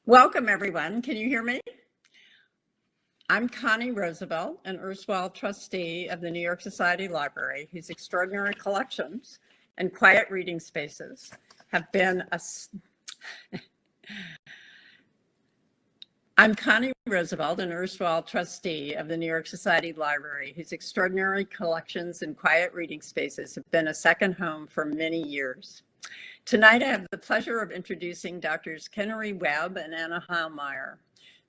Welcome, everyone. Can you hear me? I'm Connie Roosevelt, an erstwhile trustee of the New York Society Library, whose extraordinary collections and quiet reading spaces have been I'm Connie Roosevelt, an erstwhile trustee of the New York Society Library, whose extraordinary collections and quiet reading spaces have been a second home for many years. Tonight, I have the pleasure of introducing Drs. Kinari Webb and Anna Hallemeier.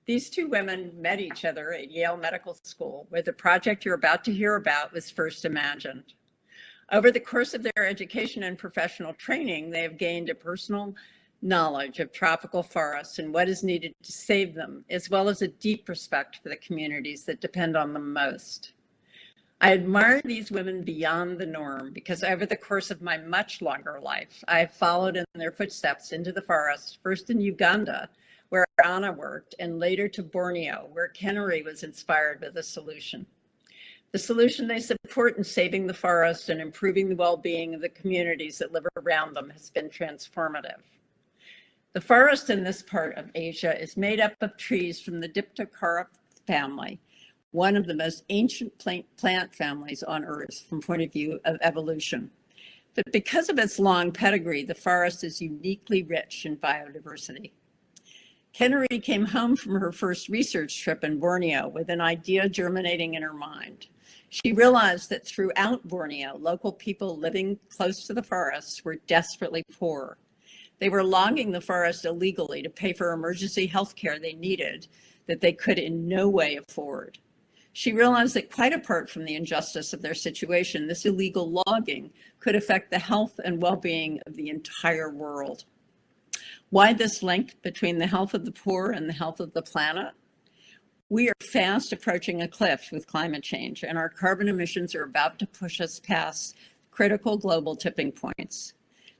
These two women met each other at Yale Medical School, where the project you're about to hear about was first imagined. Over the course of their education and professional training, they have gained a personal knowledge of tropical forests and what is needed to save them, as well as a deep respect for the communities that depend on them most. I admire these women beyond the norm because over the course of my much longer life, I have followed in their footsteps into the forest, first in Uganda, where Anna worked, and later to Borneo, where Kinari was inspired with a solution. The solution they support in saving the forest and improving the well-being of the communities that live around them has been transformative. The forest in this part of Asia is made up of trees from the Diptera family, one of the most ancient plant families on Earth from point of view of evolution. But because of its long pedigree, the forest is uniquely rich in biodiversity. Kinari came home from her first research trip in Borneo with an idea germinating in her mind. She realized that throughout Borneo, local people living close to the forests were desperately poor. They were logging the forest illegally to pay for emergency health care they needed that they could in no way afford. She realized that quite apart from the injustice of their situation, this illegal logging could affect the health and well-being of the entire world. Why this link between the health of the poor and the health of the planet? We are fast approaching a cliff with climate change, and our carbon emissions are about to push us past critical global tipping points.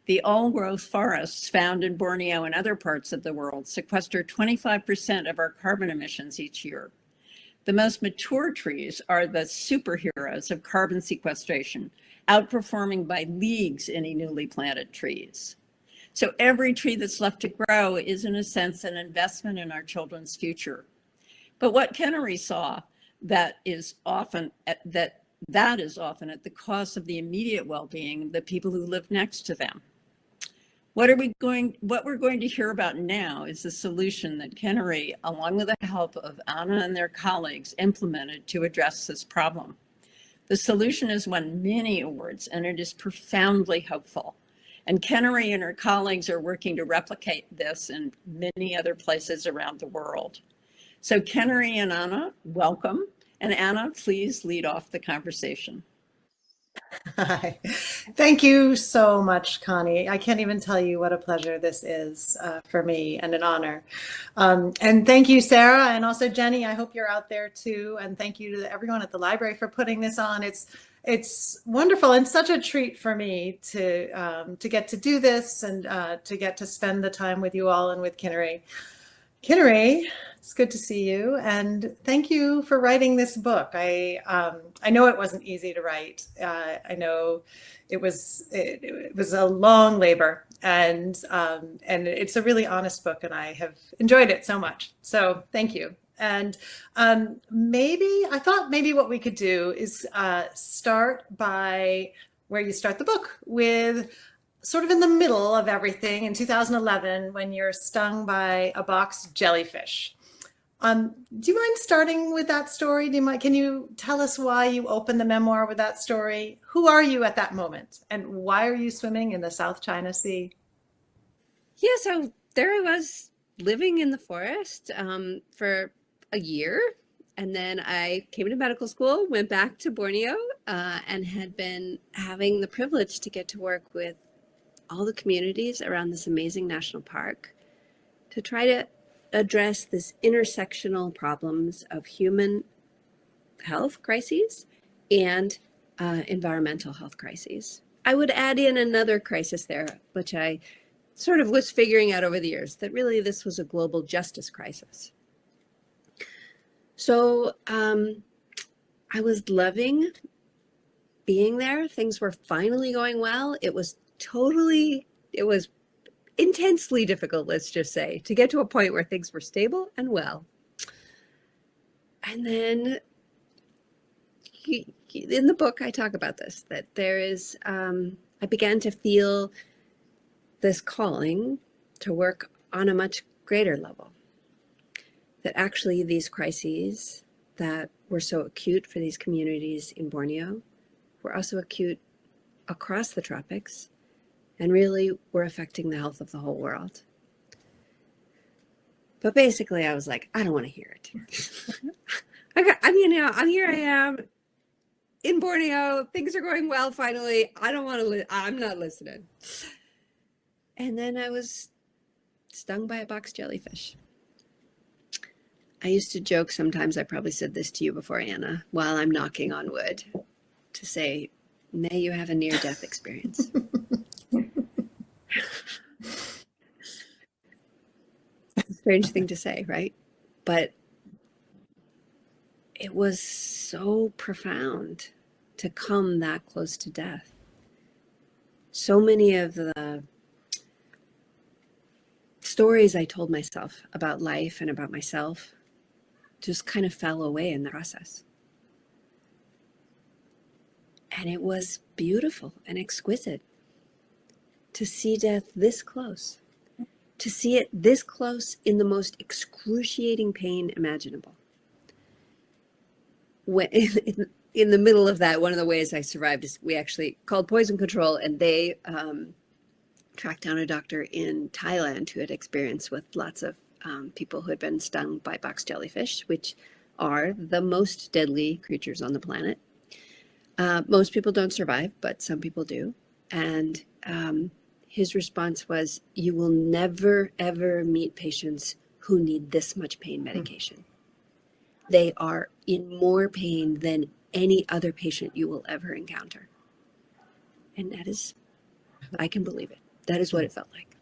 The old-growth forests found in Borneo and other parts of the world sequester 25% of our carbon emissions each year. The most mature trees are the superheroes of carbon sequestration, outperforming by leagues any newly planted trees. So every tree that's left to grow is, in a sense, an investment in our children's future. But what Kinari saw that is often at the cost of the immediate well-being of the people who live next to them. What we're going to hear about now is the solution that Kinari, along with the help of Anna and their colleagues, implemented to address this problem. The solution has won many awards, and it is profoundly hopeful. And Kinari and her colleagues are working to replicate this in many other places around the world. So Kinari and Anna, welcome. And Anna, please lead off the conversation. Hi. Thank you so much, Connie. I can't even tell you what a pleasure this is for me and an honor. And thank you, Sarah, and also Jenny. I hope you're out there too. And thank you to everyone at the library for putting this on. It's wonderful and such a treat for me to get to do this and to get to spend the time with you all and with Kinari. Kinari, it's good to see you, and thank you for writing this book. I know it wasn't easy to write. I know it was a long labor, and it's a really honest book, and I have enjoyed it so much. So thank you. And I thought maybe what we could do is start by where you start the book, with sort of in the middle of everything in 2011 when you're stung by a box jellyfish. Do you mind starting with that story? Can you tell us why you opened the memoir with that story? Who are you at that moment? And why are you swimming in the South China Sea? Yeah, so there I was living in the forest for a year. And then I came to medical school, went back to Borneo, and had been having the privilege to get to work with all the communities around this amazing national park to try to address this intersectional problems of human health crises and environmental health crises. I would add in another crisis there, which I sort of was figuring out over the years, that really this was a global justice crisis. So I was loving being there. Things were finally going well. It was intensely difficult, let's just say, to get to a point where things were stable and well. And then in the book, I talk about this, that there is, I began to feel this calling to work on a much greater level. That actually these crises that were so acute for these communities in Borneo were also acute across the tropics and really were affecting the health of the whole world. But basically I was like, I don't want to hear it. Here I am in Borneo, things are going well finally. I don't want to, I'm not listening. And then I was stung by a box jellyfish. I used to joke sometimes, I probably said this to you before, Anna, while I'm knocking on wood, to say, may you have a near-death experience. It's a strange thing to say, right? But it was so profound to come that close to death. So many of the stories I told myself about life and about myself just kind of fell away in the process. And it was beautiful and exquisite to see death this close, to see it this close in the most excruciating pain imaginable. When, in the middle of that, one of the ways I survived is we actually called poison control, and they tracked down a doctor in Thailand who had experience with lots of people who had been stung by box jellyfish, which are the most deadly creatures on the planet. Most people don't survive, but some people do. And his response was, you will never, ever meet patients who need this much pain medication. They are in more pain than any other patient you will ever encounter. And that is, I can believe it. That is what it felt like.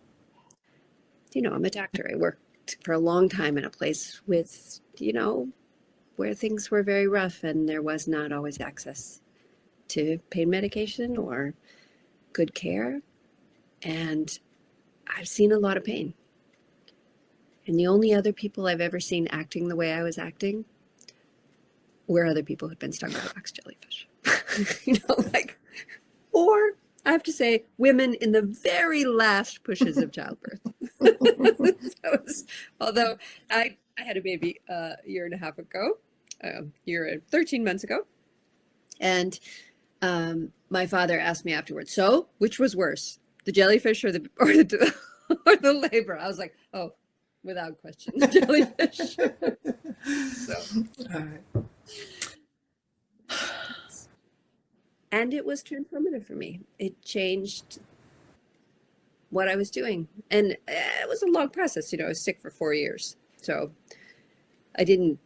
You know, I'm a doctor. I worked for a long time in a place with, you know, where things were very rough and there was not always access to pain medication or good care. And I've seen a lot of pain. And the only other people I've ever seen acting the way I was acting were other people who'd been stung by box jellyfish. You know, like, or I have to say, women in the very last pushes of childbirth. Although I had a baby a year and a half ago, 13 months ago. And my father asked me afterwards, so which was worse, the jellyfish or the or the labor? I was like, oh, without question, the jellyfish. So, all right. And it was transformative for me. It changed what I was doing. And it was a long process. You know, I was sick for 4 years. So I didn't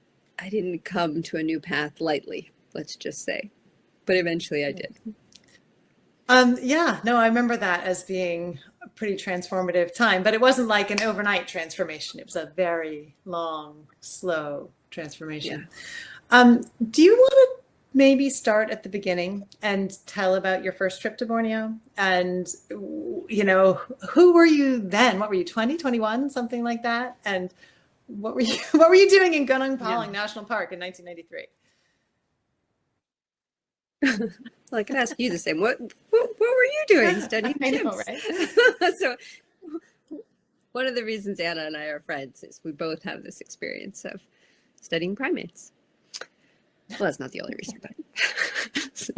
come to a new path lightly, let's just say. But eventually I did. Yeah, no, I remember that as being a pretty transformative time, but it wasn't like an overnight transformation. It was a very long, slow transformation. Yeah. Do you want to maybe start at the beginning and tell about your first trip to Borneo? And, you know, who were you then? What were you, 20, 21, something like that? And what were you doing in Gunung Paleng National Park in 1993? Well, I could ask you the same. What were you doing studying chimps? Know, right? So one of the reasons Anna and I are friends is we both have this experience of studying primates. Well, that's not the only reason, but so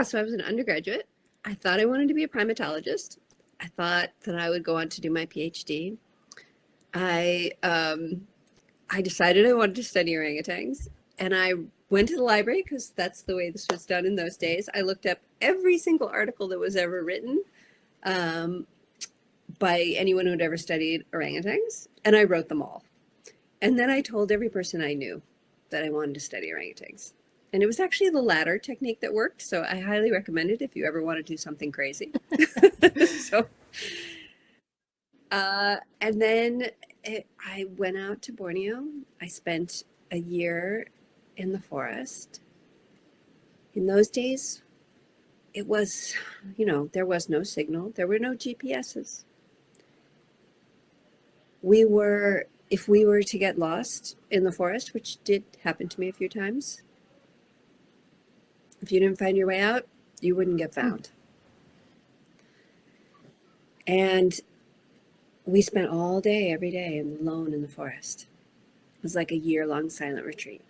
so I was an undergraduate. I thought I wanted to be a primatologist. I thought that I would go on to do my PhD. I decided I wanted to study orangutans, and I went to the library because that's the way this was done in those days. I looked up every single article that was ever written by anyone who'd ever studied orangutans, and I wrote them all. And then I told every person I knew that I wanted to study orangutans. And it was actually the latter technique that worked, so I highly recommend it if you ever want to do something crazy. And then I went out to Borneo. I spent a year in the forest. In those days, it was, there was no signal. There were no GPSs. If we were to get lost in the forest, which did happen to me a few times, if you didn't find your way out, you wouldn't get found. And we spent all day, every day, alone in the forest. It was like a year-long silent retreat.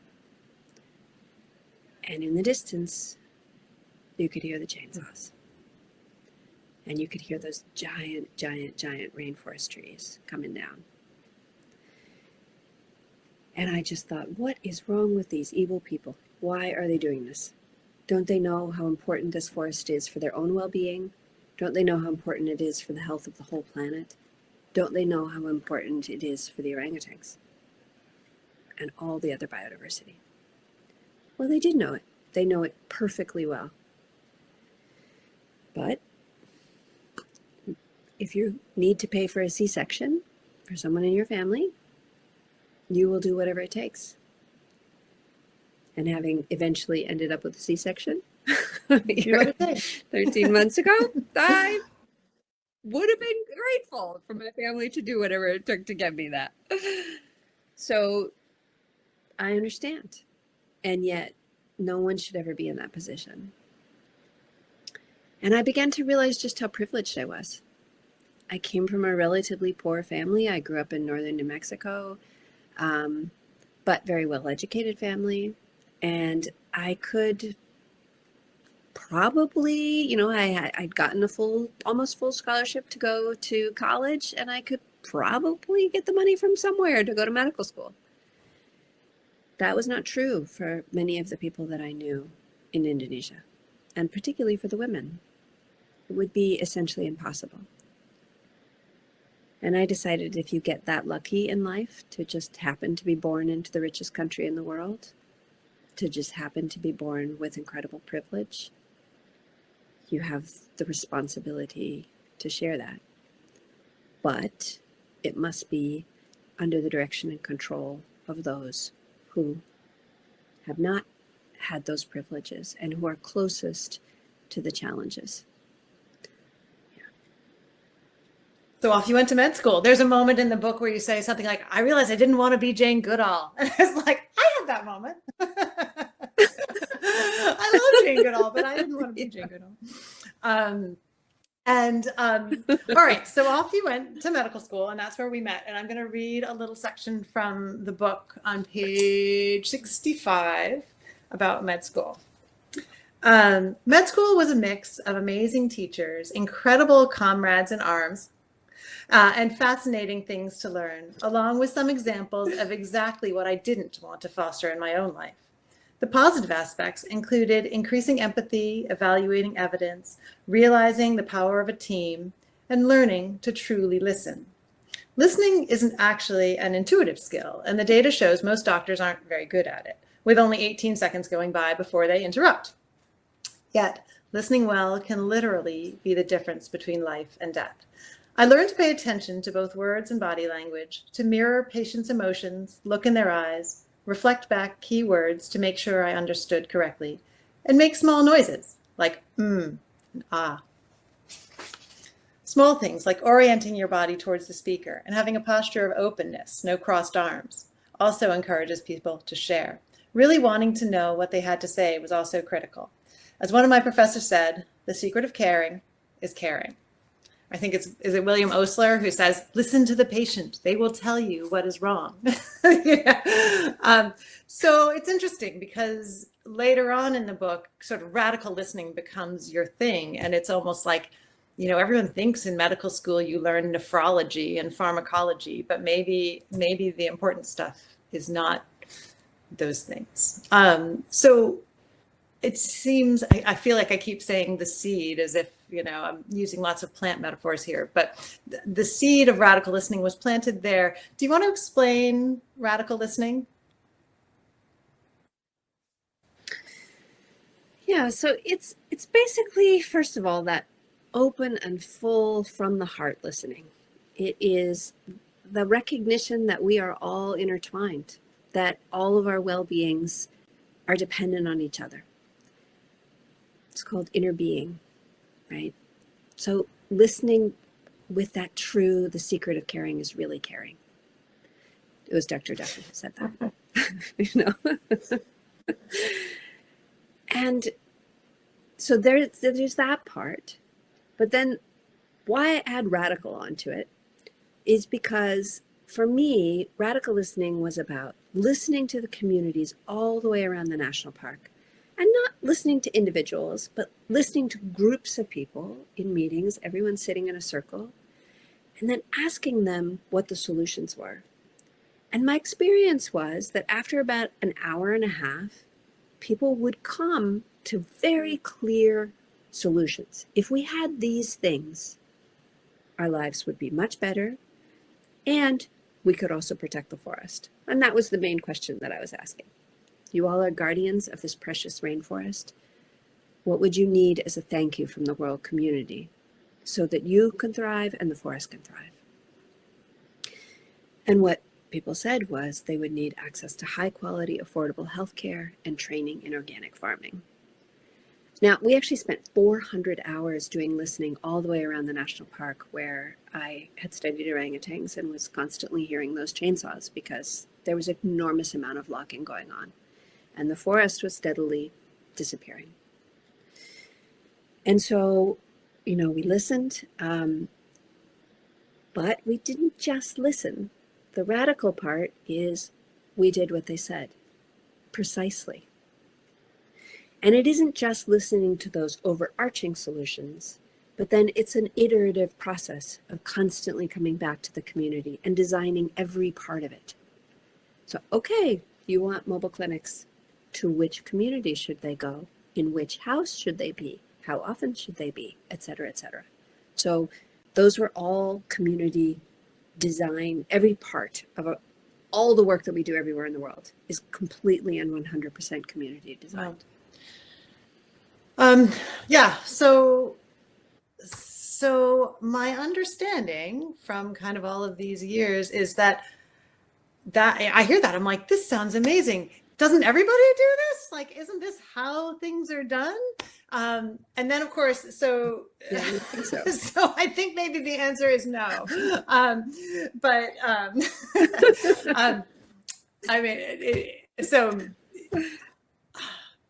And in the distance, you could hear the chainsaws. And you could hear those giant, giant, giant rainforest trees coming down. And I just thought, what is wrong with these evil people? Why are they doing this? Don't they know how important this forest is for their own well-being? Don't they know how important it is for the health of the whole planet? Don't they know how important it is for the orangutans and all the other biodiversity? Well, they did know it. They know it perfectly well. But if you need to pay for a C-section for someone in your family, you will do whatever it takes. And having eventually ended up with a C-section 13 months ago, I would have been grateful for my family to do whatever it took to get me that. So I understand. And yet no one should ever be in that position. And I began to realize just how privileged I was. I came from a relatively poor family. I grew up in northern New Mexico, but very well-educated family. And I could probably, I'd gotten a almost full scholarship to go to college, and I could probably get the money from somewhere to go to medical school. That was not true for many of the people that I knew in Indonesia, and particularly for the women. It would be essentially impossible. And I decided if you get that lucky in life to just happen to be born into the richest country in the world, to just happen to be born with incredible privilege, you have the responsibility to share that. But it must be under the direction and control of those who have not had those privileges and who are closest to the challenges. So off you went to med school. There's a moment in the book where you say something like, I realized I didn't want to be Jane Goodall. And I was like, I had that moment. I love Jane Goodall, but I didn't want to be Jane Goodall. All right, so off you went to medical school, and that's where we met. And I'm going to read a little section from the book on page 65 about med school. Med school was a mix of amazing teachers, incredible comrades in arms, and fascinating things to learn, along with some examples of exactly what I didn't want to foster in my own life. The positive aspects included increasing empathy, evaluating evidence, realizing the power of a team, and learning to truly listen. Listening isn't actually an intuitive skill, and the data shows most doctors aren't very good at it, with only 18 seconds going by before they interrupt. Yet, listening well can literally be the difference between life and death. I learned to pay attention to both words and body language, to mirror patients' emotions, look in their eyes, reflect back key words to make sure I understood correctly, and make small noises like and ah. Small things like orienting your body towards the speaker and having a posture of openness, no crossed arms, also encourages people to share. Really wanting to know what they had to say was also critical. As one of my professors said, the secret of caring is caring. I think is it William Osler who says, listen to the patient, they will tell you what is wrong. Yeah. So it's interesting because later on in the book, sort of radical listening becomes your thing. And it's almost like, everyone thinks in medical school you learn nephrology and pharmacology, but maybe the important stuff is not those things. So it seems, I feel like I keep saying the seed as if, I'm using lots of plant metaphors here, but the seed of radical listening was planted there. Do you want to explain radical listening? Yeah, so it's basically, first of all, that open and full from the heart listening. It is the recognition that we are all intertwined, that all of our well-beings are dependent on each other. It's called inner being, right? So listening with that true, the secret of caring is really caring. It was Dr. Duffy who said that, you know? And so there's that part, but then why I add radical onto it is because for me, radical listening was about listening to the communities all the way around the national park, and not listening to individuals, but listening to groups of people in meetings, everyone sitting in a circle, and then asking them what the solutions were. And my experience was that after about an hour and a half, people would come to very clear solutions. If we had these things, our lives would be much better, and we could also protect the forest. And that was the main question that I was asking. You all are guardians of this precious rainforest. What would you need as a thank you from the world community so that you can thrive and the forest can thrive? And what people said was they would need access to high quality, affordable healthcare and training in organic farming. Now, we actually spent 400 hours doing listening all the way around the national park, where I had studied orangutans and was constantly hearing those chainsaws because there was an enormous amount of logging going on, and the forest was steadily disappearing. And so, you know, we listened, but we didn't just listen. The radical part is we did what they said, precisely. And it isn't just listening to those overarching solutions, but then it's an iterative process of constantly coming back to the community and designing every part of it. So, okay, you want mobile clinics. To which community should they go? In which house should they be? How often should they be? Et cetera, et cetera. So those were all community design. Every part of all the work that we do everywhere in the world is completely and 100% community designed. Wow. Yeah, so my understanding from kind of all of these years is that I hear that, I'm like, this sounds amazing. Doesn't everybody do this? Like, isn't this how things are done? And then, of course, so Yeah, I think so. so I think maybe the answer is no. I mean, so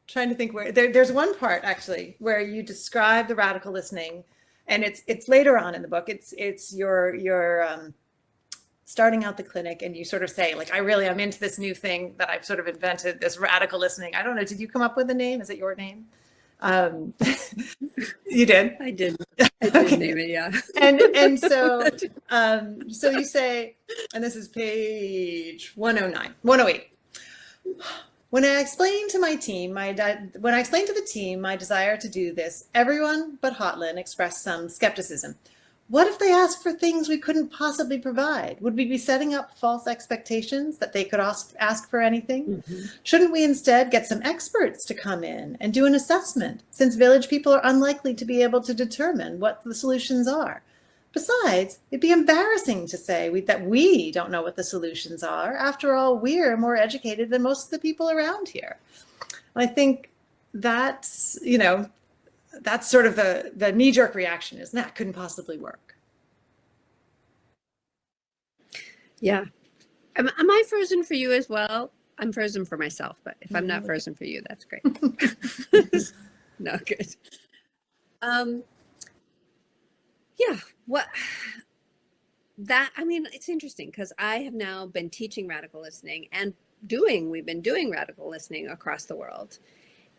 trying to think where there's one part actually where you describe the radical listening, and it's later on in the book. It's your starting out the clinic, and you sort of say, like, I'm into this new thing that I've sort of invented, this radical listening. I don't know, did you come up with a name? Is it your name? You did? I did Okay. name it, yeah. And so so you say, and this is page 108. When I explained to the team my desire to do this, everyone but Hotlin expressed some skepticism. What if they asked for things we couldn't possibly provide? Would we be setting up false expectations that they could ask for anything? Mm-hmm. Shouldn't we instead get some experts to come in and do an assessment, since village people are unlikely to be able to determine what the solutions are? Besides, it'd be embarrassing to say that we don't know what the solutions are. After all, we're more educated than most of the people around here. And I think that's, that's sort of the knee-jerk reaction, is that couldn't possibly work. Yeah. Am I frozen for you as well? I'm frozen for myself, but if I'm not frozen for you, that's great. No, good. Yeah, it's interesting because I have now been teaching radical listening and we've been doing radical listening across the world.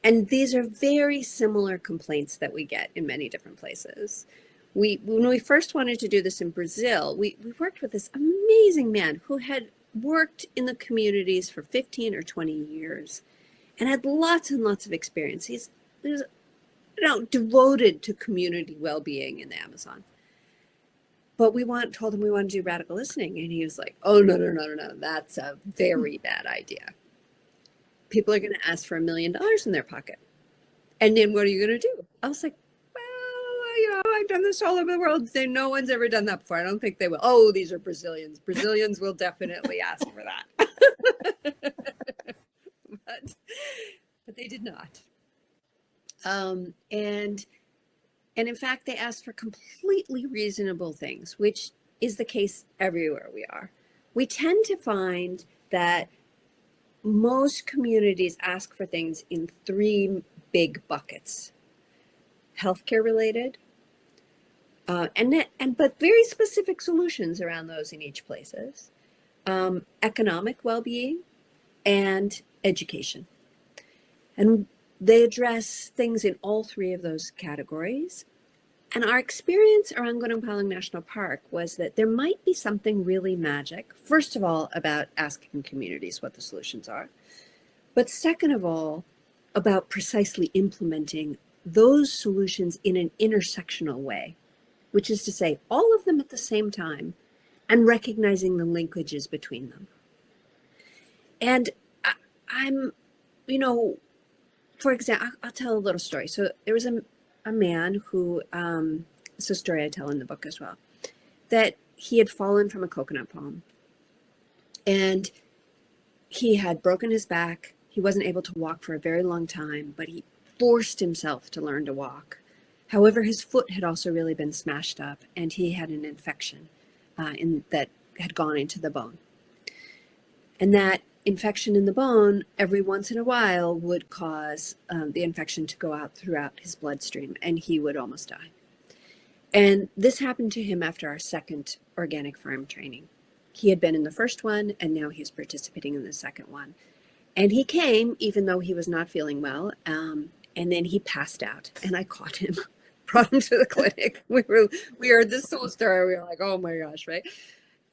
And these are very similar complaints that we get in many different places. When we first wanted to do this in Brazil, we worked with this amazing man who had worked in the communities for 15 or 20 years and had lots and lots of experience. He was devoted to community well-being in the Amazon. But told him we wanted to do radical listening. And he was like, oh, no, that's a very bad idea. People are going to ask for $1 million in their pocket. And then what are you going to do? I was like, well, I've done this all over the world. No one's ever done that before. I don't think they will. Oh, these are Brazilians. Brazilians will definitely ask for that. But they did not. And in fact, they asked for completely reasonable things, which is the case everywhere we are. We tend to find that most communities ask for things in three big buckets: healthcare related, but very specific solutions around those in each places, economic well-being, and education. And they address things in all three of those categories. And our experience around Gunung National Park was that there might be something really magic, first of all, about asking communities what the solutions are, but second of all, about precisely implementing those solutions in an intersectional way, which is to say, all of them at the same time and recognizing the linkages between them. And I'm, for example, I'll tell a little story. So there was a man who, it's a story I tell in the book as well, that he had fallen from a coconut palm and he had broken his back. He wasn't able to walk for a very long time, but he forced himself to learn to walk. However, his foot had also really been smashed up and he had an infection that had gone into the bone. And that infection in the bone every once in a while would cause the infection to go out throughout his bloodstream and he would almost die. And this happened to him after our second organic farm training. He had been in the first one and now he's participating in the second one. And he came even though he was not feeling well, and then he passed out and I caught him, brought him to the clinic. We heard this whole story. We were like, oh my gosh, right?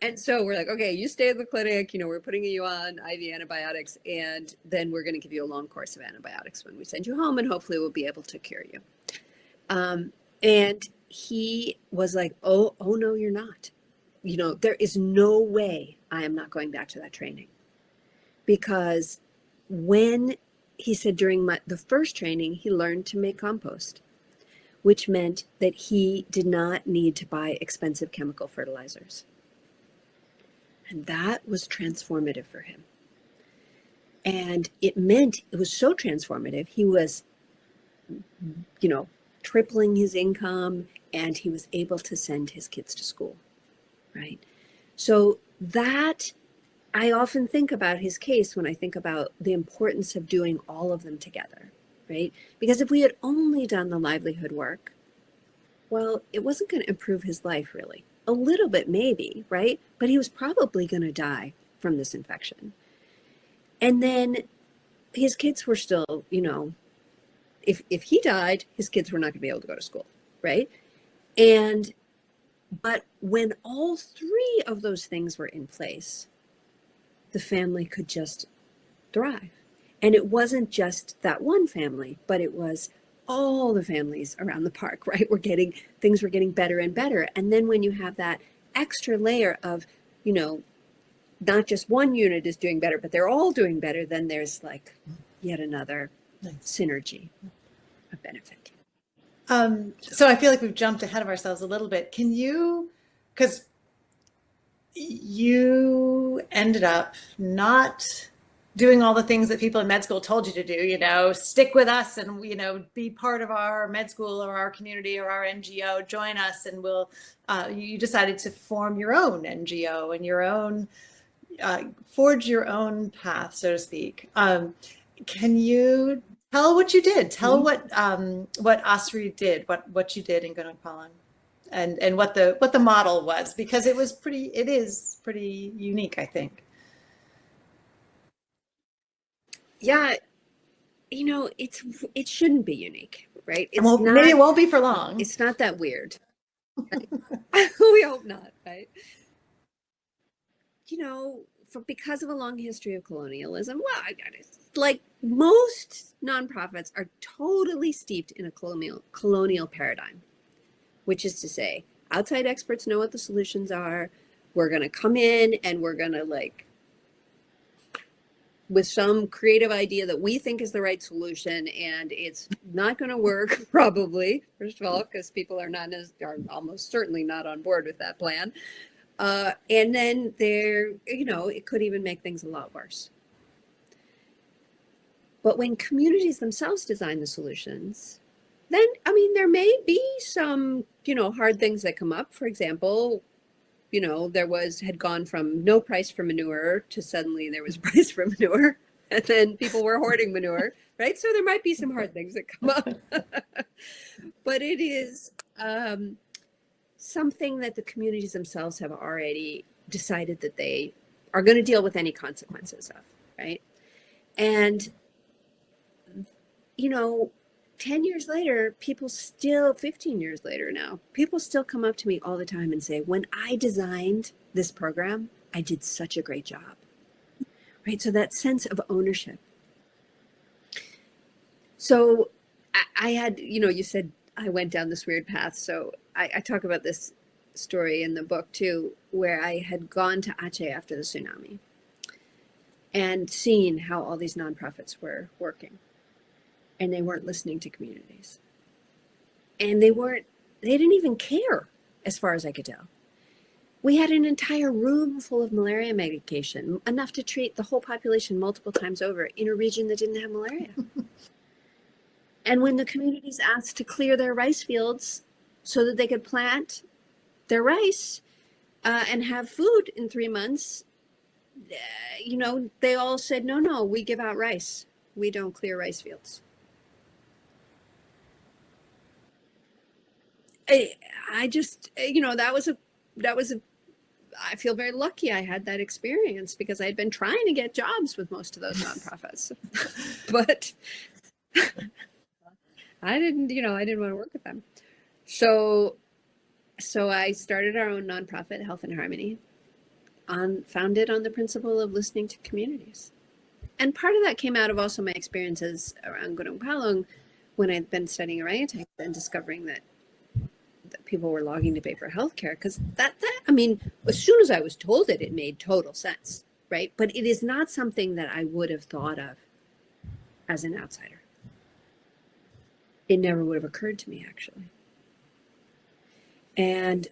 And so we're like, okay, you stay in the clinic, we're putting you on IV antibiotics, and then we're going to give you a long course of antibiotics when we send you home, and hopefully we'll be able to cure you. And he was like, oh no, you're not. There is no way I am not going back to that training. Because when he said during the first training, he learned to make compost, which meant that he did not need to buy expensive chemical fertilizers. And that was transformative for him. And it was so transformative. He was, tripling his income and he was able to send his kids to school, right? So that, I often think about his case when I think about the importance of doing all of them together, right? Because if we had only done the livelihood work, well, it wasn't going to improve his life really. A little bit maybe, right? But he was probably going to die from this infection. And then his kids were still, if he died, his kids were not going to be able to go to school, right? But when all three of those things were in place, the family could just thrive. And it wasn't just that one family, but it was all the families around the park, right? Things were getting better and better. And then when you have that extra layer of, not just one unit is doing better, but they're all doing better, then there's like yet another synergy of benefit. So I feel like we've jumped ahead of ourselves a little bit. Because you ended up not doing all the things that people in med school told you to do, stick with us and, be part of our med school or our community or our NGO, join us and you decided to form your own NGO and your own, forge your own path, so to speak. Can you tell what you did? Tell what Asri did, what you did in Gunung and what the model was, because it is pretty unique, I think. Yeah, it shouldn't be unique, right? Maybe it won't be for long. It's not that weird. Right? We hope not, right? Because of a long history of colonialism, like most nonprofits are totally steeped in a colonial paradigm, which is to say, outside experts know what the solutions are. We're going to come in and we're going to with some creative idea that we think is the right solution, and it's not going to work probably, first of all, because people are almost certainly not on board with that plan. And then it could even make things a lot worse. But when communities themselves design the solutions, then, I mean, there may be some, hard things that come up. For example, had gone from no price for manure to suddenly there was a price for manure, and then people were hoarding manure, right? So there might be some hard things that come up. But it is something that the communities themselves have already decided that they are going to deal with any consequences of, right? And 10 years later, 15 years later now, people still come up to me all the time and say, when I designed this program, I did such a great job, right? So that sense of ownership. So I had, you said I went down this weird path. So I talk about this story in the book too, where I had gone to Aceh after the tsunami and seen how all these nonprofits were working. And they weren't listening to communities. And they didn't even care, as far as I could tell. We had an entire room full of malaria medication, enough to treat the whole population multiple times over in a region that didn't have malaria. And when the communities asked to clear their rice fields so that they could plant their rice and have food in 3 months, they all said, no, we give out rice. We don't clear rice fields. I just, I feel very lucky I had that experience because I had been trying to get jobs with most of those nonprofits, but I didn't want to work with them. So I started our own nonprofit, Health and Harmony, founded on the principle of listening to communities. And part of that came out of also my experiences around Gunung Palung when I'd been studying orangutan and discovering that people were logging to pay for healthcare, because as soon as I was told it made total sense, right? But it is not something that I would have thought of as an outsider. It never would have occurred to me, actually. And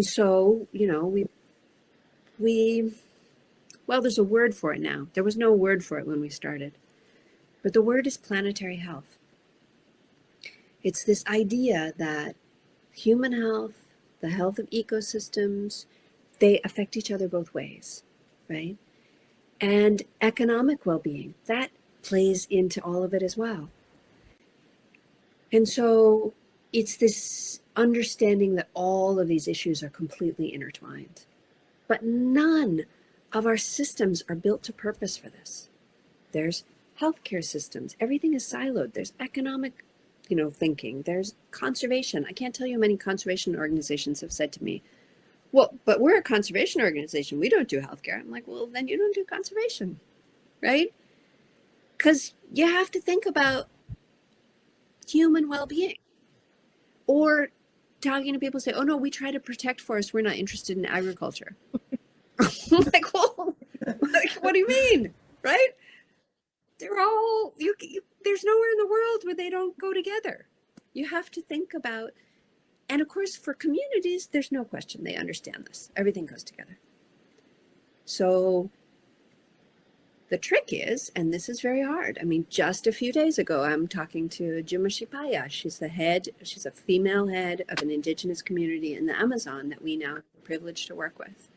so, well, there's a word for it now. There was no word for it when we started, but the word is planetary health. It's this idea that human health, the health of ecosystems, they affect each other both ways, right? And economic well-being, that plays into all of it as well. And so it's this understanding that all of these issues are completely intertwined, but none of our systems are built to purpose for this. There's healthcare systems, everything is siloed. There's economic thinking, there's conservation. I can't tell you how many conservation organizations have said to me, well, but we're a conservation organization. We don't do healthcare. I'm like, well, then you don't do conservation, right? Because you have to think about human well-being. Or talking to people say, oh no, we try to protect forests. We're not interested in agriculture. I'm like, well, what do you mean, right? They're all, there's nowhere in the world where they don't go together. You have to think about, and of course for communities, there's no question they understand this. Everything goes together. So the trick is, and this is very hard. I mean, just a few days ago, I'm talking to Juma Shipaya. She's a female head of an indigenous community in the Amazon that we now have the privilege to work with.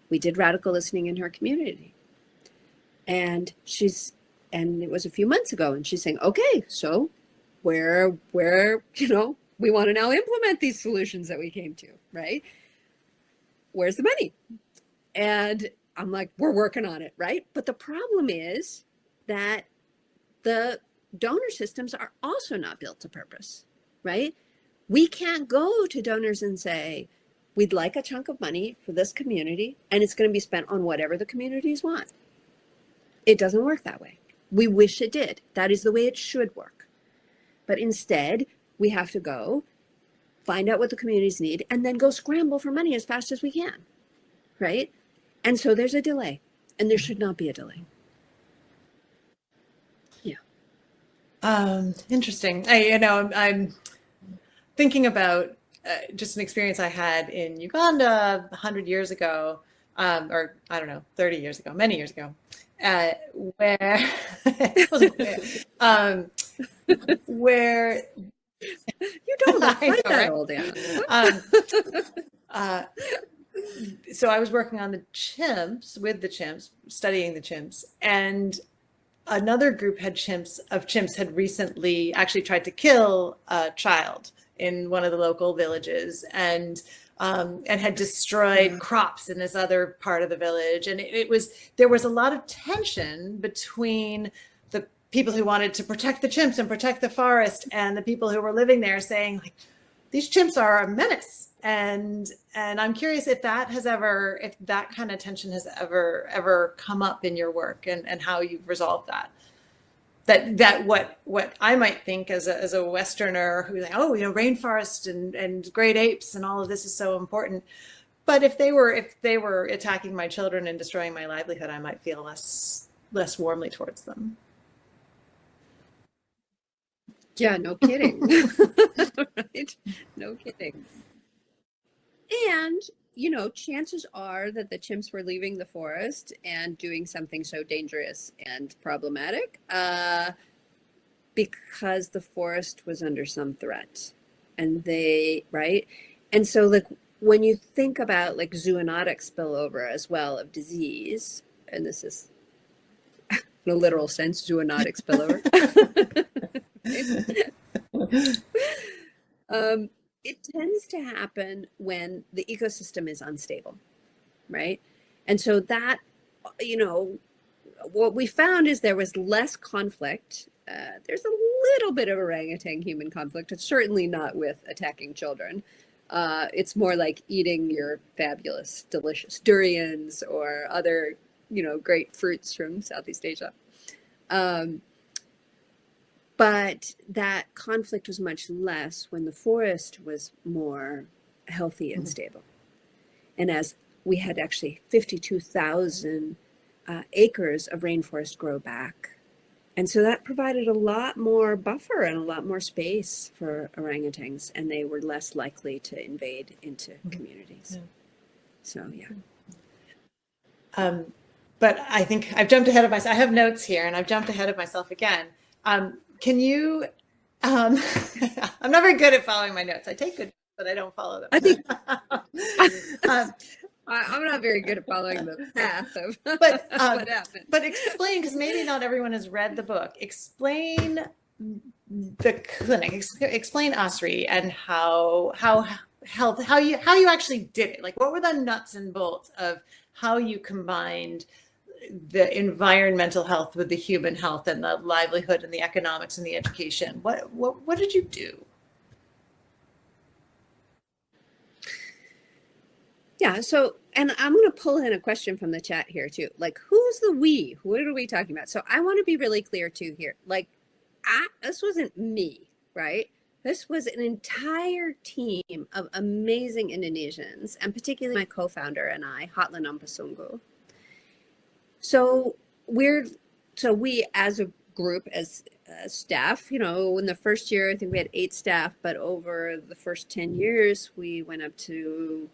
We did radical listening in her community. And it was a few months ago, and she's saying, okay, so where we want to now implement these solutions that we came to, right? Where's the money? And I'm like, we're working on it, right? But the problem is that the donor systems are also not built to purpose, right? We can't go to donors and say, we'd like a chunk of money for this community, and it's going to be spent on whatever the communities want. It doesn't work that way. We wish it did. That is the way it should work. But instead, we have to go find out what the communities need and then go scramble for money as fast as we can, right? And so there's a delay, and there should not be a delay. Yeah. Interesting. I'm thinking about just an experience I had in Uganda 100 years ago, or I don't know, 30 years ago, many years ago. where it wasn't clear. Where You don't look I quite know, that right? old, Anna. Uh, so I was working on the chimps, with the chimps, studying the chimps, and another group chimps had recently actually tried to kill a child in one of the local villages, and had destroyed crops in this other part of the village. And there was a lot of tension between the people who wanted to protect the chimps and protect the forest and the people who were living there, saying, like, these chimps are a menace. And I'm curious if that kind of tension has ever come up in your work, and how you've resolved that. That what I might think as a Westerner who's like, oh, rainforest and great apes and all of this is so important. But if they were attacking my children and destroying my livelihood, I might feel less warmly towards them. Yeah, no kidding. Right? No kidding. And, chances are that the chimps were leaving the forest and doing something so dangerous and problematic because the forest was under some threat. And right? And so, like, when you think about, like, zoonotic spillover as well of disease, and this is in a literal sense, zoonotic spillover. It tends to happen when the ecosystem is unstable, right? And so that, what we found is there was less conflict. There's a little bit of orangutan human conflict. It's certainly not with attacking children. It's more like eating your fabulous, delicious durians or other, great fruits from Southeast Asia. But that conflict was much less when the forest was more healthy and stable. And as we had actually 52,000 acres of rainforest grow back. And so that provided a lot more buffer and a lot more space for orangutans, and they were less likely to invade into communities. Yeah. So, yeah. But I think I've jumped ahead of myself. I have notes here, and I've jumped ahead of myself again. Can you, I'm not very good at following my notes. I take good notes, but I don't follow them. I think I'm not very good at following the path of what happened. But explain, because maybe not everyone has read the book. Explain the clinic. Explain OSRI and how you actually did it. Like, what were the nuts and bolts of how you combined the environmental health with the human health and the livelihood and the economics and the education? What did you do? Yeah, so, and I'm going to pull in a question from the chat here too. Like, who's the we? What are we talking about? So I want to be really clear too here. Like, this wasn't me, right? This was an entire team of amazing Indonesians, and particularly my co-founder and I, Hotlan Ampasungu. So we as a group, as staff, in the first year, I think we had 8 staff, but over the first 10 years, we went up to,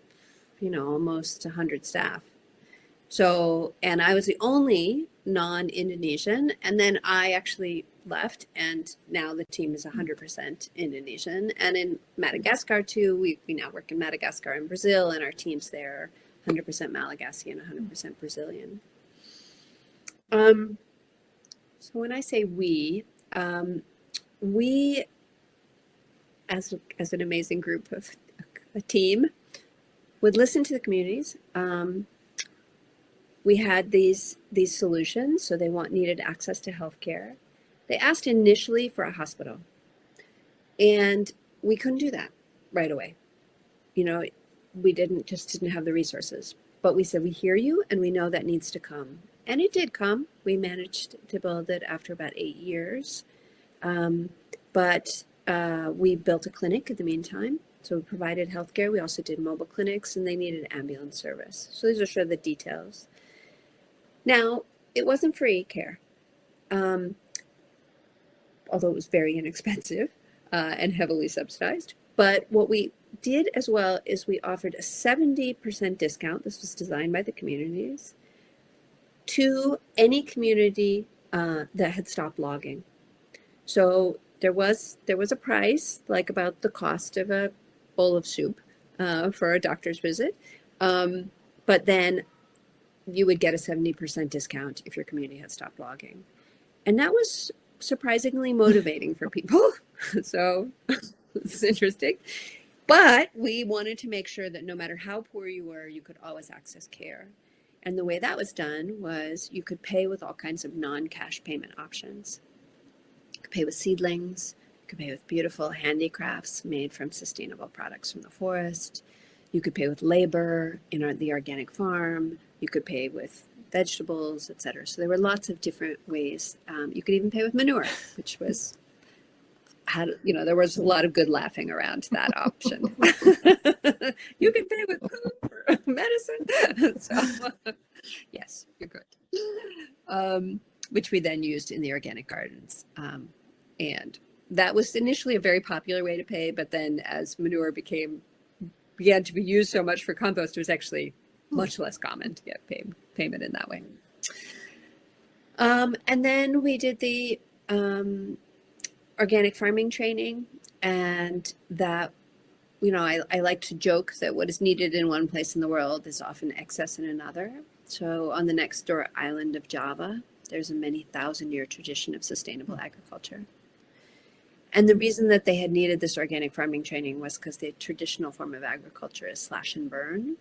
almost 100 staff. So, and I was the only non-Indonesian, and then I actually left, and now the team is 100% Indonesian. And in Madagascar too, we now work in Madagascar and Brazil, and our teams there are 100% Malagasy and 100% Brazilian. So when I say we as an amazing group of a team would listen to the communities. We had these solutions. So they needed access to healthcare. They asked initially for a hospital, and we couldn't do that right away. We didn't have the resources, but we said, we hear you and we know that needs to come. And it did come. We managed to build it after about 8 years. But we built a clinic in the meantime. So we provided healthcare. We also did mobile clinics, and they needed ambulance service. So these are sort of the details. Now, it wasn't free care, although it was very inexpensive and heavily subsidized. But what we did as well is we offered a 70% discount. This was designed by the communities to any community that had stopped logging. So there was a price, like about the cost of a bowl of soup for a doctor's visit. But then you would get a 70% discount if your community had stopped logging. And that was surprisingly motivating for people. So it's interesting. But we wanted to make sure that no matter how poor you were, you could always access care. And the way that was done was you could pay with all kinds of non-cash payment options. You could pay with seedlings, you could pay with beautiful handicrafts made from sustainable products from the forest. You could pay with labor in the organic farm. You could pay with vegetables, etc. So there were lots of different ways. You could even pay with manure, which was there was a lot of good laughing around that option. You can pay with poop or medicine. So, yes, you're good. Which we then used in the organic gardens. And that was initially a very popular way to pay, but then as manure began to be used so much for compost, it was actually much less common to get payment in that way. And then we did the organic farming training, and that, I like to joke that what is needed in one place in the world is often excess in another. So on the next door island of Java, there's a many thousand-year tradition of sustainable agriculture. And the reason that they had needed this organic farming training was because the traditional form of agriculture is slash and burn.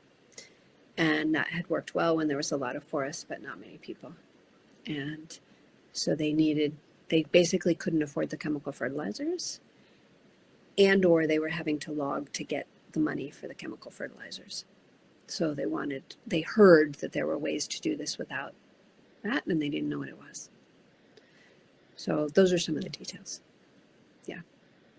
And that had worked well when there was a lot of forest, but not many people. And so they basically couldn't afford the chemical fertilizers, or they were having to log to get the money for the chemical fertilizers. So they heard that there were ways to do this without that, and they didn't know what it was. So those are some of the details. Yeah.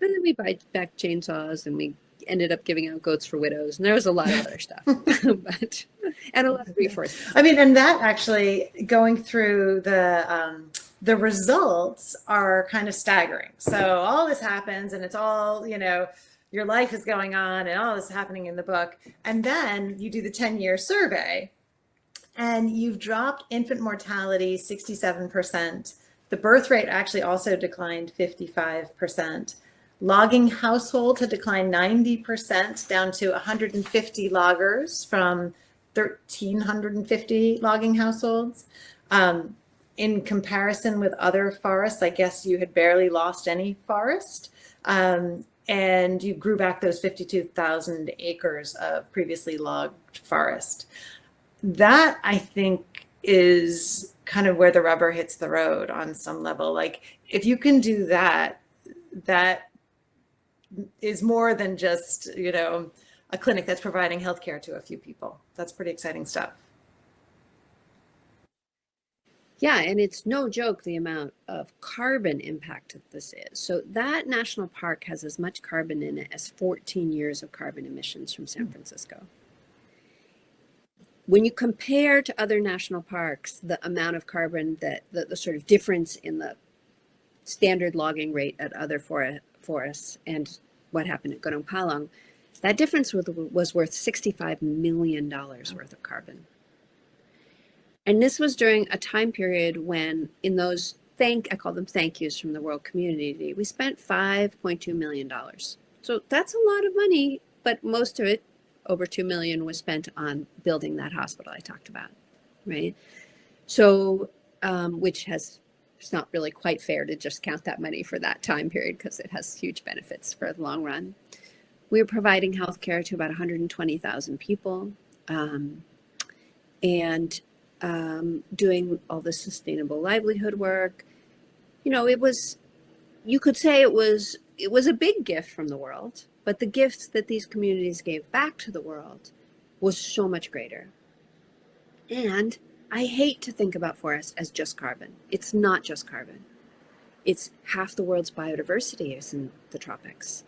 And then we buy back chainsaws, and we ended up giving out goats for widows, and there was a lot of other stuff, and a lot of reforestation. I mean, and that actually, going through the results are kind of staggering. So all this happens, and it's all, your life is going on, and all this is happening in the book. And then you do the 10-year survey, and you've dropped infant mortality 67%. The birth rate actually also declined 55%. Logging households had declined 90%, down to 150 loggers from 1,350 logging households. In comparison with other forests, I guess you had barely lost any forest. And you grew back those 52,000 acres of previously logged forest. That, I think, is kind of where the rubber hits the road on some level. Like, if you can do that, that is more than just, a clinic that's providing healthcare to a few people. That's pretty exciting stuff. Yeah, and it's no joke the amount of carbon impact that this is. So that national park has as much carbon in it as 14 years of carbon emissions from San Francisco. When you compare to other national parks, the amount of carbon that the sort of difference in the standard logging rate at other forests and what happened at Gunung Palong, that difference was worth $65 million worth of carbon. And this was during a time period when, in those I call them thank yous from the world community, we spent $5.2 million. So that's a lot of money, but most of it, over $2 million, was spent on building that hospital I talked about, right? So, it's not really quite fair to just count that money for that time period because it has huge benefits for the long run. We were providing healthcare to about 120,000 people, and doing all the sustainable livelihood work. You could say it was a big gift from the world, but the gifts that these communities gave back to the world was so much greater. And I hate to think about forests as just carbon. It's not just carbon. It's half the world's biodiversity is in the tropics.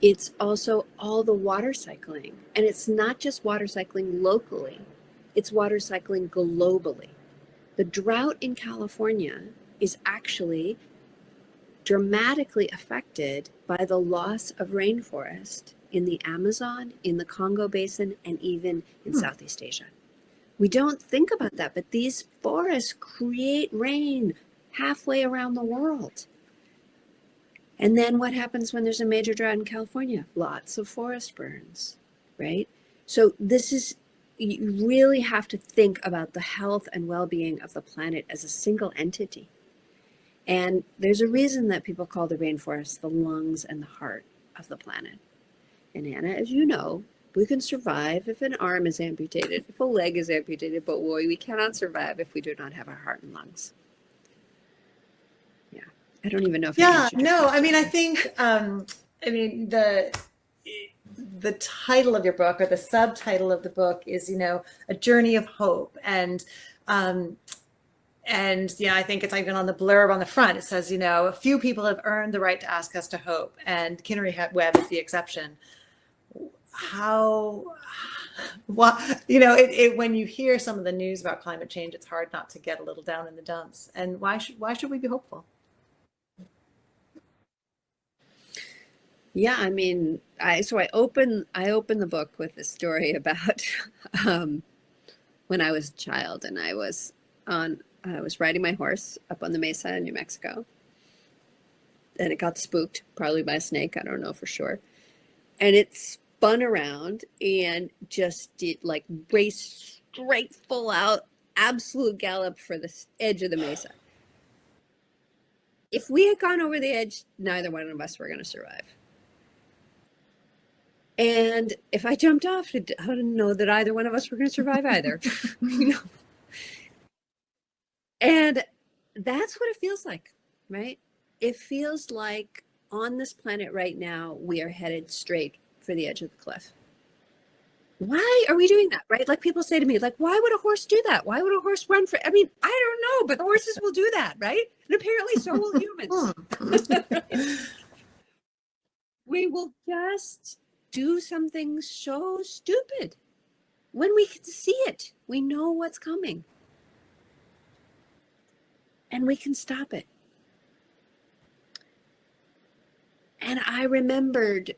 It's also all the water cycling. And it's not just water cycling locally, it's water cycling globally. The drought in California is actually dramatically affected by the loss of rainforest in the Amazon, in the Congo Basin, and even in Southeast Asia. We don't think about that, but these forests create rain halfway around the world. And then what happens when there's a major drought in California? Lots of forest burns, right? So you really have to think about the health and well-being of the planet as a single entity. And there's a reason that people call the rainforest the lungs and the heart of the planet. And Anna, as you know, we can survive if an arm is amputated, if a leg is amputated, but boy, we cannot survive if we do not have our heart and lungs. Yeah, I don't even know if I Yeah, answered your no, I question. mean, I think, the title of your book, or the subtitle of the book, is, a journey of hope. And I think it's even on the blurb on the front. It says, a few people have earned the right to ask us to hope, and Kinari Webb is the exception. How, what, when you hear some of the news about climate change, it's hard not to get a little down in the dumps. And why should we be hopeful? Yeah, I mean, I open the book with a story about when I was a child, and I was riding my horse up on the mesa in New Mexico, and it got spooked, probably by a snake, I don't know for sure. And it spun around and just did like race straight full out, absolute gallop for the edge of the mesa. If we had gone over the edge, neither one of us were going to survive. And if I jumped off, I didn't know that either one of us were going to survive either. And that's what it feels like, right? It feels like on this planet right now, we are headed straight for the edge of the cliff. Why are we doing that, right? Like people say to me, like, why would a horse do that? Why would a horse run for, I mean, I don't know, but the horses will do that, right? And apparently so will humans. We will just do something so stupid when we can see it. We know what's coming. And we can stop it. And I remembered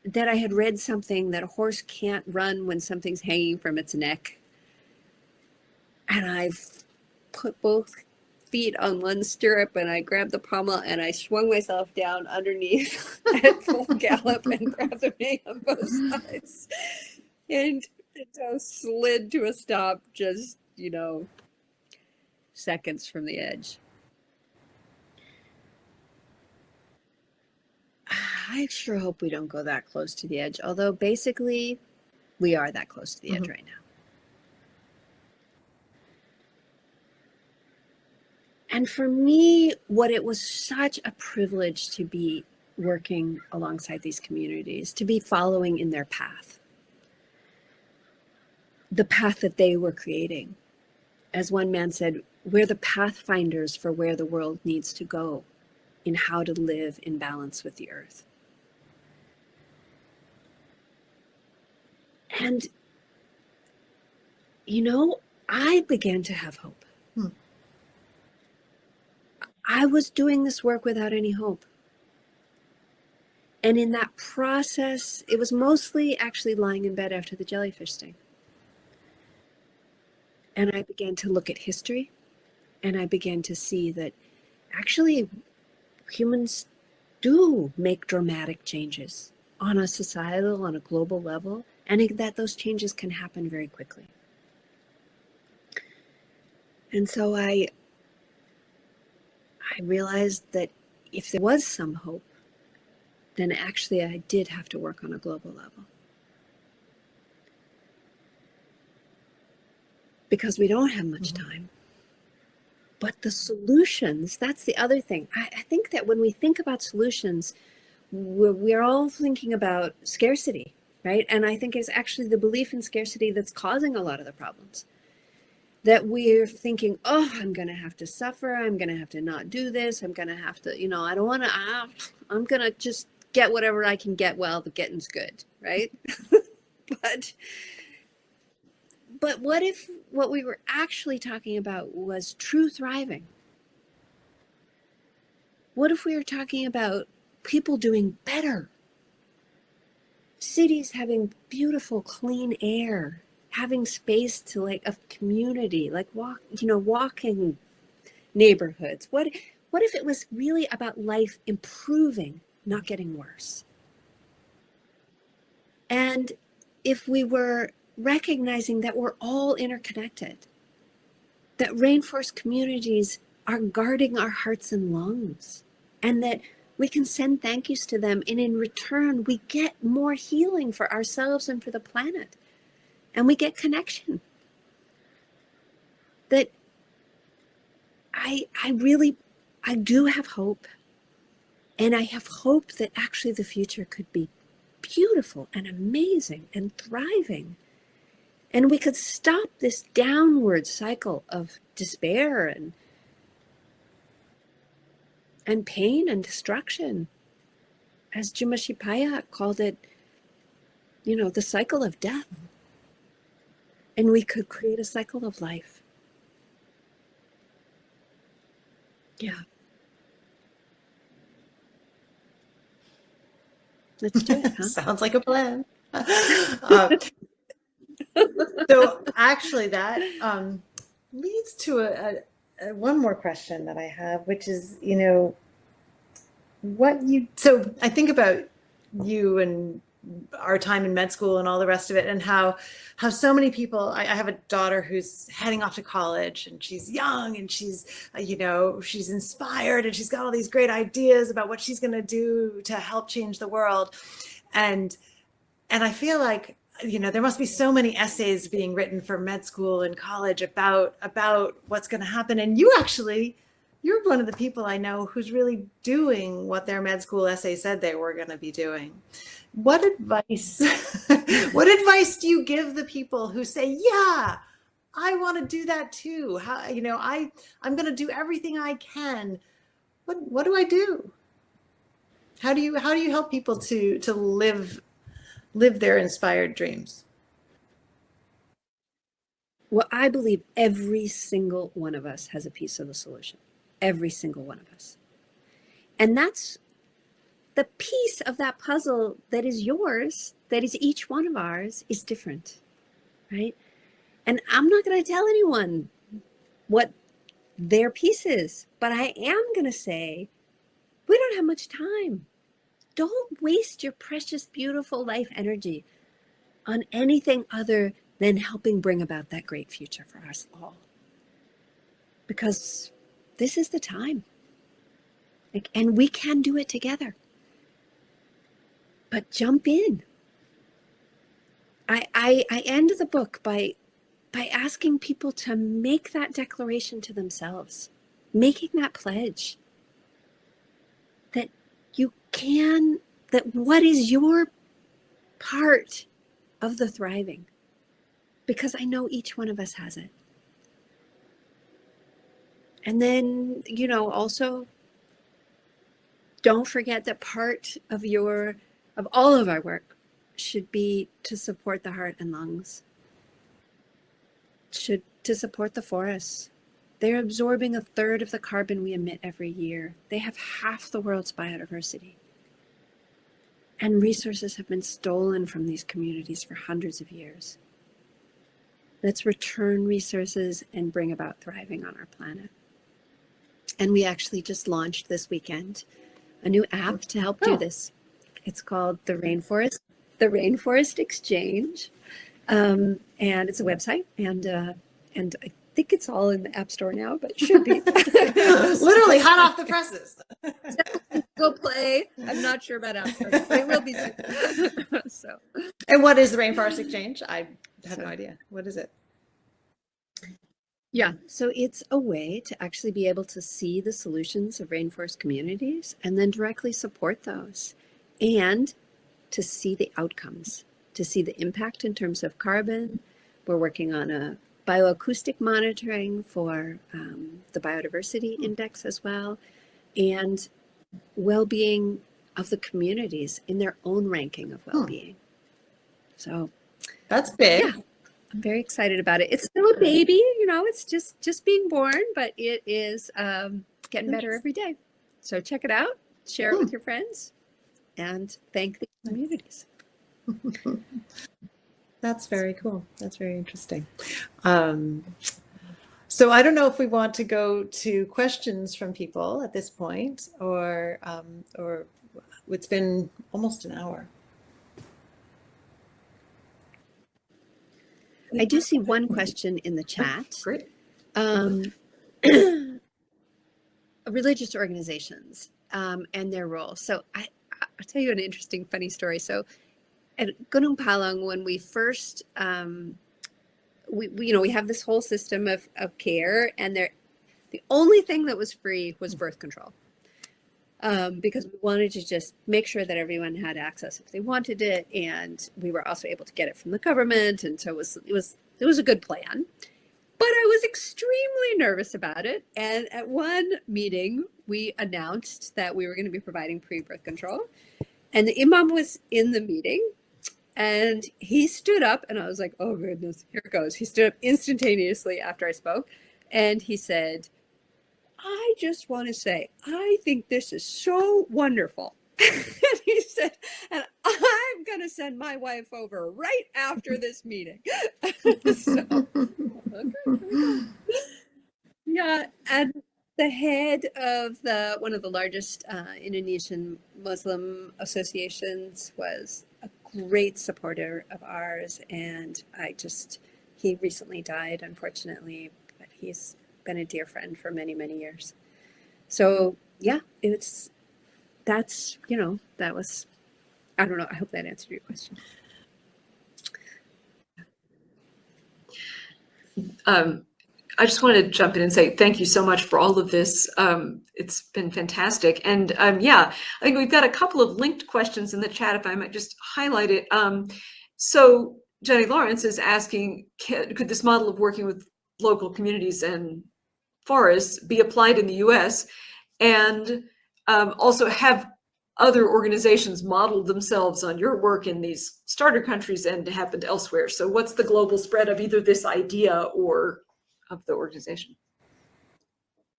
that I had read something that a horse can't run when something's hanging from its neck. And I put both feet on one stirrup, and I grabbed the pommel, and I swung myself down underneath at full gallop and grabbed the mane on both sides. And it slid to a stop just, seconds from the edge. I sure hope we don't go that close to the edge, although basically we are that close to the edge right now. And for me, what it was such a privilege to be working alongside these communities, to be following in their path, the path that they were creating. As one man said, we're the pathfinders for where the world needs to go in how to live in balance with the earth. And, I began to have hope. I was doing this work without any hope. And in that process, it was mostly actually lying in bed after the jellyfish sting. And I began to look at history, and I began to see that actually humans do make dramatic changes on a societal, on a global level, and that those changes can happen very quickly. And so I realized that if there was some hope, then actually I did have to work on a global level. Because we don't have much time. But the solutions, that's the other thing. I think that when we think about solutions, we're all thinking about scarcity, right? And I think it's actually the belief in scarcity that's causing a lot of the problems. That we're thinking, oh, I'm going to have to suffer. I'm going to have to not do this. I'm going to have to, I don't want to, I'm going to just get whatever I can get while the getting's good, right? But what if what we were actually talking about was true thriving? What if we were talking about people doing better? Cities having beautiful, clean air, having space to like a community, like walking neighborhoods. What if it was really about life improving, not getting worse? And if we were recognizing that we're all interconnected, that rainforest communities are guarding our hearts and lungs, and that we can send thank yous to them, and in return, we get more healing for ourselves and for the planet, and we get connection. That I do have hope, and I have hope that actually the future could be beautiful and amazing and thriving. And we could stop this downward cycle of despair and pain and destruction. As Jumashipaya called it, the cycle of death. And we could create a cycle of life. Yeah. Let's do it, huh? Sounds like a plan. So actually that leads to a one more question that I have, which is, so I think about you and our time in med school and all the rest of it, and how so many people, I have a daughter who's heading off to college, and she's young, and she's, she's inspired, and she's got all these great ideas about what she's going to do to help change the world. And I feel like, there must be so many essays being written for med school and college about what's going to happen. And you're one of the people I know who's really doing what their med school essay said they were going to be doing. What advice do you give the people who say, yeah, I want to do that too? How, I'm going to do everything I can. What do I do? How do you help people to live their inspired dreams? Well, I believe every single one of us has a piece of the solution. Every single one of us. And that's the piece of that puzzle that is yours, that is each one of ours, is different, right? And I'm not going to tell anyone what their piece is, but I am going to say, we don't have much time. Don't waste your precious, beautiful life energy on anything other than helping bring about that great future for us all. Because this is the time. And we can do it together. But jump in. I end the book by asking people to make that declaration to themselves, making that pledge that that what is your part of the thriving? Because I know each one of us has it. And then, also don't forget that part of all of our work should be to support the heart and lungs, to support the forests. They're absorbing 1/3 of the carbon we emit every year. They have half the world's biodiversity. And resources have been stolen from these communities for hundreds of years. Let's return resources and bring about thriving on our planet. And we actually just launched this weekend a new app to help do this. It's called the Rainforest Exchange. And it's a website, and I think it's all in the App Store now, but it should be. Literally hot off the presses. Go play. I'm not sure about App Store, but it will be soon. So. And what is the Rainforest Exchange? I have no idea. What is it? Yeah, so it's a way to actually be able to see the solutions of rainforest communities and then directly support those, and to see the outcomes, to see the impact in terms of carbon. We're working on a bioacoustic monitoring for the biodiversity index as well, and well-being of the communities in their own ranking of well-being. So that's big. Yeah, I'm very excited about it. It's still a baby, it's just being born, but it is getting better every day. So check it out, share it with your friends, and thank the communities. That's very cool. That's very interesting. So I don't know if we want to go to questions from people at this point, or it's been almost an hour. I do see one question in the chat. Great. Religious organizations and their role. So I'll tell you an interesting, funny story. So at Gunung Palung, when we first, we have this whole system of care, and the only thing that was free was birth control. Because we wanted to just make sure that everyone had access if they wanted it, and we were also able to get it from the government, and so it was a good plan. But I was extremely nervous about it, and at one meeting we announced that we were going to be providing pre-birth control, and the imam was in the meeting, and he stood up, and I was like, oh goodness, here it goes. He stood up instantaneously after I spoke, and he said, I just want to say, I think this is so wonderful. And he said, and I'm going to send my wife over right after this meeting. So, okay. Yeah, and the head of one of the largest Indonesian Muslim associations was a great supporter of ours, and he recently died, unfortunately, but he's been a dear friend for many, many years. So yeah, that was, I don't know, I hope that answered your question. I just wanted to jump in and say thank you so much for all of this. It's been fantastic. And yeah, I think we've got a couple of linked questions in the chat, if I might just highlight it. So Jenny Lawrence is asking, could this model of working with local communities and forests be applied in the US? And also, have other organizations modeled themselves on your work in these starter countries and happened elsewhere? So what's the global spread of either this idea or of the organization?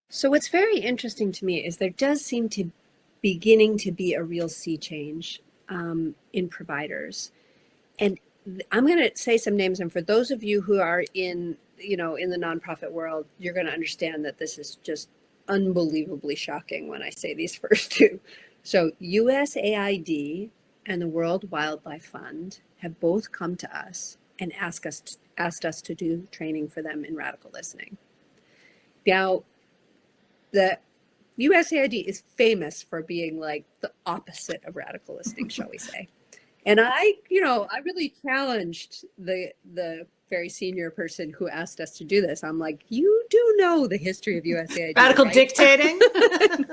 So what's very interesting to me is there does seem to beginning to be a real sea change in providers. And I'm going to say some names, and for those of you who are in the nonprofit world, you're going to understand that this is just unbelievably shocking when I say these first two. So USAID and the World Wildlife Fund have both come to us and asked us to do training for them in radical listening. Now, the USAID is famous for being like the opposite of radical listening, shall we say. And I really challenged the very senior person who asked us to do this. I'm like, you do know the history of USAID, Radical right? dictating?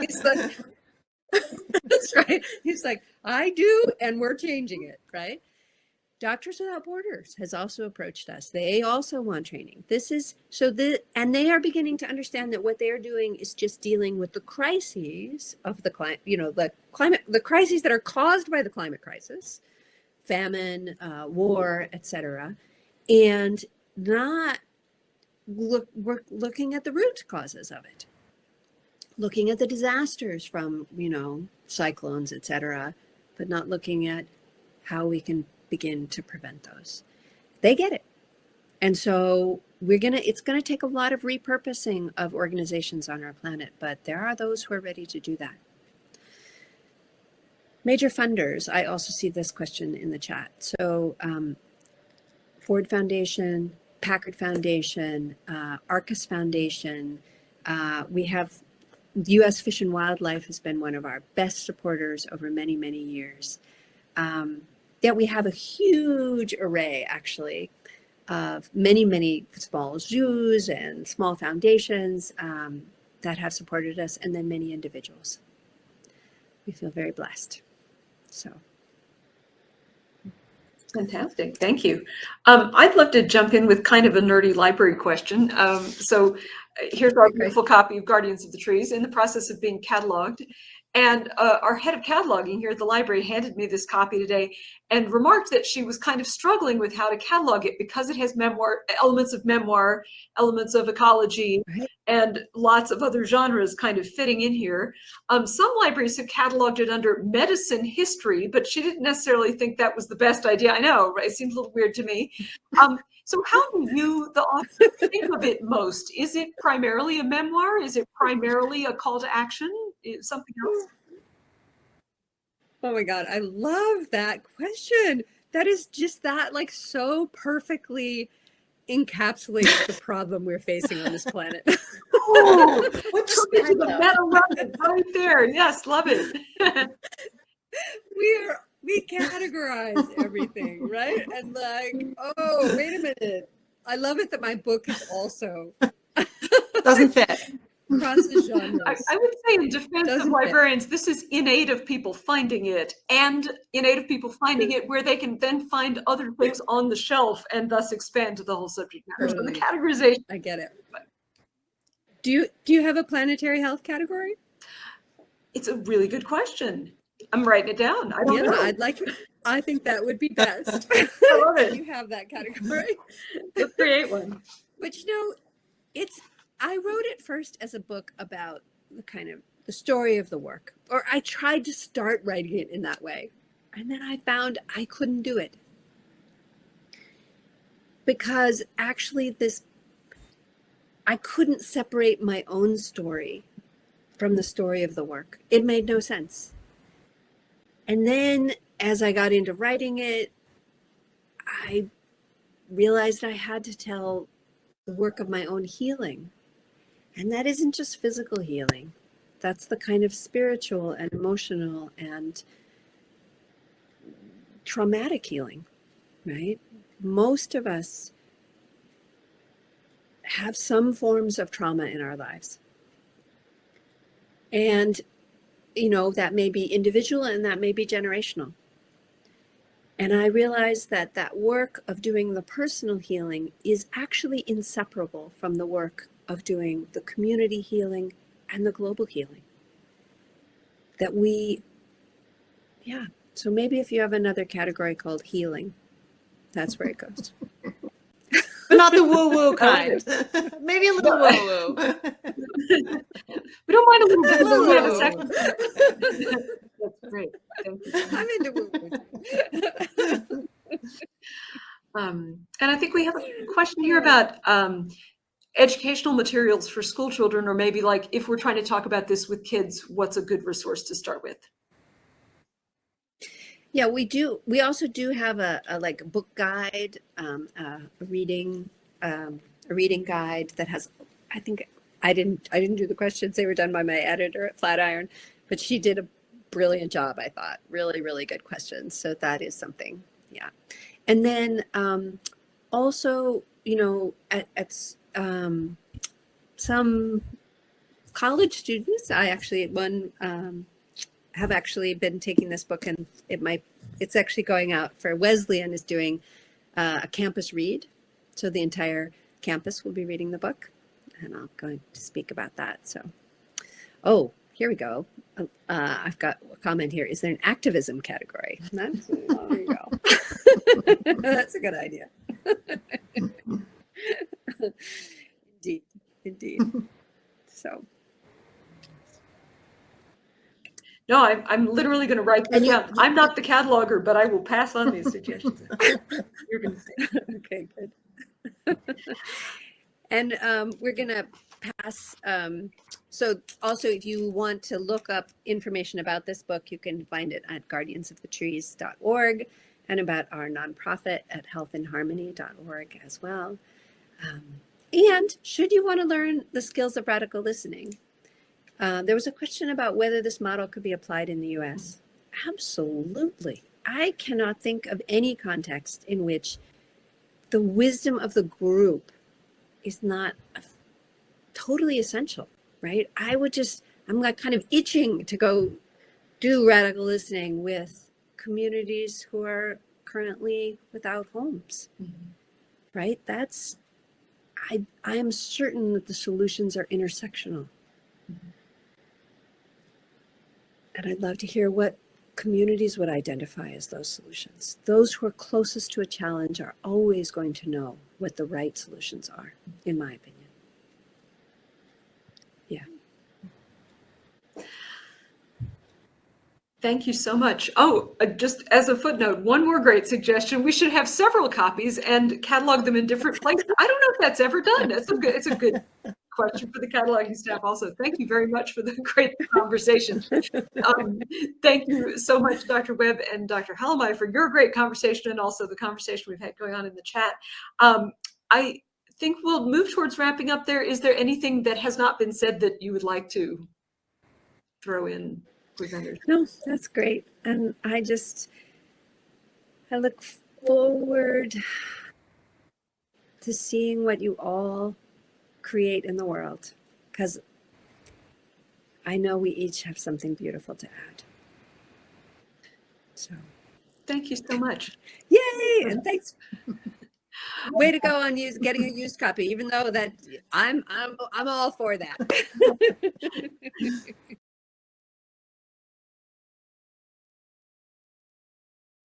He's like, that's right. He's like, I do, and we're changing it, right? Doctors Without Borders has also approached us. They also want training. And they are beginning to understand that what they are doing is just dealing with the crises of the climate, the crises that are caused by the climate crisis, famine, war, etc., and not looking at the root causes of it, looking at the disasters from cyclones, etc., but not looking at how we can begin to prevent those. They get it. And so it's going to take a lot of repurposing of organizations on our planet, but there are those who are ready to do that. Major funders, I also see this question in the chat. So Ford Foundation, Packard Foundation, Arcus Foundation, we have U.S. Fish and Wildlife has been one of our best supporters over many, many years. That we have a huge array, actually, of many, many small zoos and small foundations that have supported us, and then many individuals. We feel very blessed. So. Fantastic, thank you. I'd love to jump in with kind of a nerdy library question. So here's our beautiful copy of Guardians of the Trees in the process of being cataloged. And our head of cataloging here at the library handed me this copy today. and remarked that she was kind of struggling with how to catalog it because it has elements of ecology, Right. and lots of other genres kind of fitting in here. Some libraries have cataloged it under medicine history, but she didn't necessarily think that was the best idea. I know, right? It seems a little weird to me. So how do you, the author, think of it most? Is it primarily a memoir? Is it primarily a call to action? Is something else? Oh my God, I love that question. That is just that, like, so perfectly encapsulates the problem we're facing on this planet. Oh, what took it to the meta level right there? Yes, love it. We categorize everything, right? And like, oh, wait a minute. I love it that my book is also Doesn't fit. across the genres. I would say in defense of Doesn't fit. librarians, this is innate of people finding it, and innate of people finding it where they can then find other things on the shelf and thus expand to the whole subject matter. So the Totally. categorization. I get it. Do you have a planetary health category? It's a really good question. I'm writing it down. I don't know. I think that would be best. I love it. You have that category. Let's create one. But I wrote it first as a book about the kind of the story of the work, or I tried to start writing it in that way. And then I found I couldn't do it. Because actually I couldn't separate my own story from the story of the work. It made no sense. And then as I got into writing it, I realized I had to tell the work of my own healing. And that isn't just physical healing. That's the kind of spiritual and emotional and traumatic healing, right? Most of us have some forms of trauma in our lives. And, that may be individual and that may be generational. And I realized that work of doing the personal healing is actually inseparable from the work of doing the community healing and the global healing. So maybe if you have another category called healing, that's where it goes. But not the woo-woo kind. Maybe a little woo-woo. We don't mind a little bit of Woo-woo. in a second. That's great. Thank you. I'm into woo-woo. And I think we have a question here about educational materials for school children, or maybe like if we're trying to talk about this with kids, what's a good resource to start with? Yeah, we do. We also do have a book guide, a reading guide that has. I think I didn't do the questions; they were done by my editor at Flatiron, but she did a brilliant job. I thought really, really good questions. So that is something. Yeah, and then also, at some college students, I actually have actually been taking this book, and it's actually going out for Wesleyan is doing a campus read. So the entire campus will be reading the book, and I'll go to speak about that. So, here we go. I've got a comment here. Is there an activism category? There you go. That's a good idea. Indeed. So. No, I'm literally going to write this down. I'm not the cataloger, but I will pass on these suggestions. You're going to say. Okay, good. And we're going to pass. So also, if you want to look up information about this book, you can find it at guardiansoftheTrees.org and about our nonprofit at healthinharmony.org as well. And should you want to learn the skills of radical listening, there was a question about whether this model could be applied in the US. Absolutely. I cannot think of any context in which the wisdom of the group is not totally essential, right? I'm like kind of itching to go do radical listening with communities who are currently without homes, right? I am certain that the solutions are intersectional. And I'd love to hear what communities would identify as those solutions. Those who are closest to a challenge are always going to know what the right solutions are, in my opinion. Yeah. Thank you so much. Oh, just as a footnote, one more great suggestion. We should have several copies and catalog them in different places. I don't know if that's ever done. It's a good question for the cataloging staff also. Thank you very much for the great conversation. Thank you so much, Dr. Webb and Dr. Hallemeier, for your great conversation and also the conversation we've had going on in the chat. I think we'll move towards wrapping up there. Is there anything that has not been said that you would like to throw in? Presenters? No, that's great. And I look forward to seeing what you all create in the world, because I know we each have something beautiful to add. So thank you so much. yay, and thanks. Way to go on getting a used copy, even though that I'm all for that.